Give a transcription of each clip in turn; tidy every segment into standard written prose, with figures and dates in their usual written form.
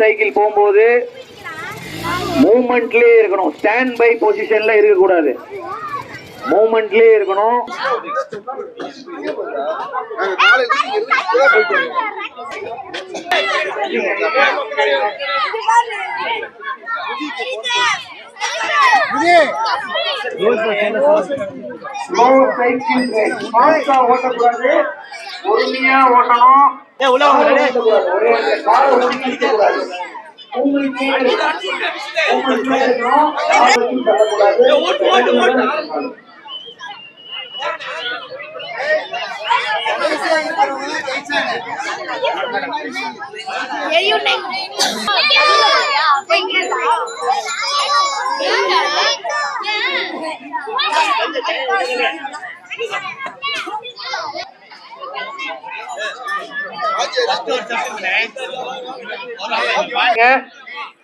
Cycle போகும்போது மூவ்மெண்ட்லயே இருக்கணும், stand by பொசிஷன்ல இருக்க கூடாது, மூவ்மெண்ட்லயே இருக்கணும். ஓட்டக்கூடாது, பொறுமையா ஓட்டணும்.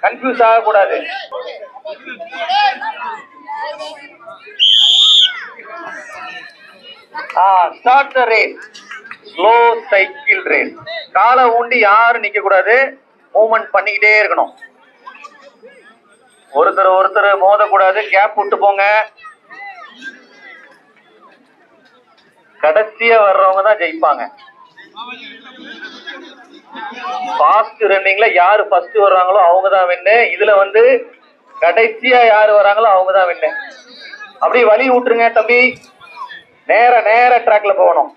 கன்ஃபியூஸ் ஆகக்கூடாது. Start the race, slow cycle race. காலை ஊண்டி யாரும் நிக்க கூடாது, மூவ்மெண்ட் பண்ணிக்கிட்டே இருக்கணும். ஒருத்தர் மோதக்கூடாது, கேப் விட்டு போங்க. கடைசியா வர்றவங்க தான் ஜெயிப்பாங்க. ஃபாஸ்ட் ரன்னிங்ல யாரு ஃபர்ஸ்ட் வர்றாங்களோ அவங்க தான் வின்னு. இதுல கடைசியா யாரு வராங்களோ அவங்க தான் வின்னு. அப்படி வழி விட்டுருங்க தம்பி, நேர ட்ராக்ல போகணும்.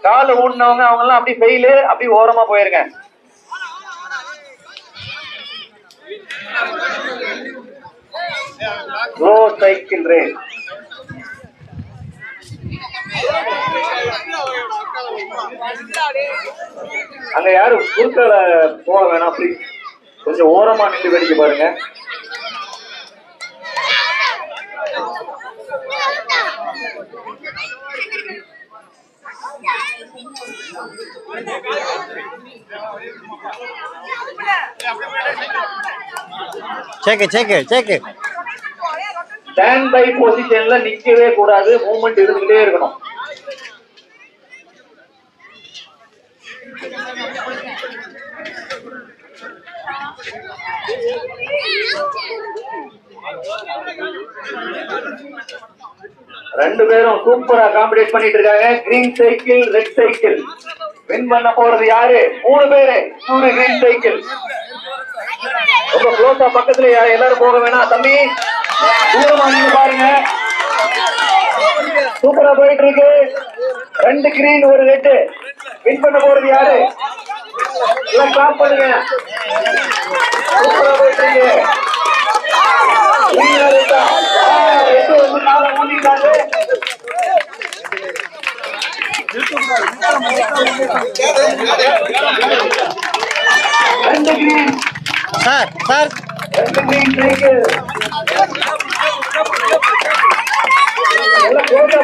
கால ஊடினவங்க அவங்க எல்லாம் அப்படி ஃபெயிலு, அப்படி ஓரமா போயிருங்க. Slow cycle race. அங்க யாரும் குறுக்கால போக வேணாம், ப்ளீஸ் கொஞ்சம் ஓரமா நின்று வேடிக்கை பாருங்க. ஸ்டாண்ட் பை பொசிஷன்ல நிக்கவே கூடாது, மூவ்மெண்ட் இருந்துகிட்டே இருக்கணும். ரெண்டு பேரும் சூப்பரா காம்படிட் பண்ணிட்டு இருக்காங்க. Green cycle, red cycle. Win பண்ண போறது யாரு? 3 பேரு. Green cycle. ரொம்ப க்ளோஸா பக்கத்துல எல்லாரும் போக வேணாம் தம்பி, தூரமா நீங்க பாருங்க. சூப்பரா போயிட்டு இருக்கு. 2 கிரீன் 1 ரெட். வின் பண்ண போறது யாரு? எல்லாம் கிளாப் பண்ணுங்க. சூப்பரா போயிட்டு இருக்கு.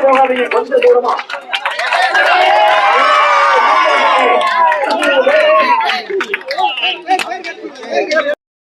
போகாதீங்க, கொஞ்சம் தூரமா.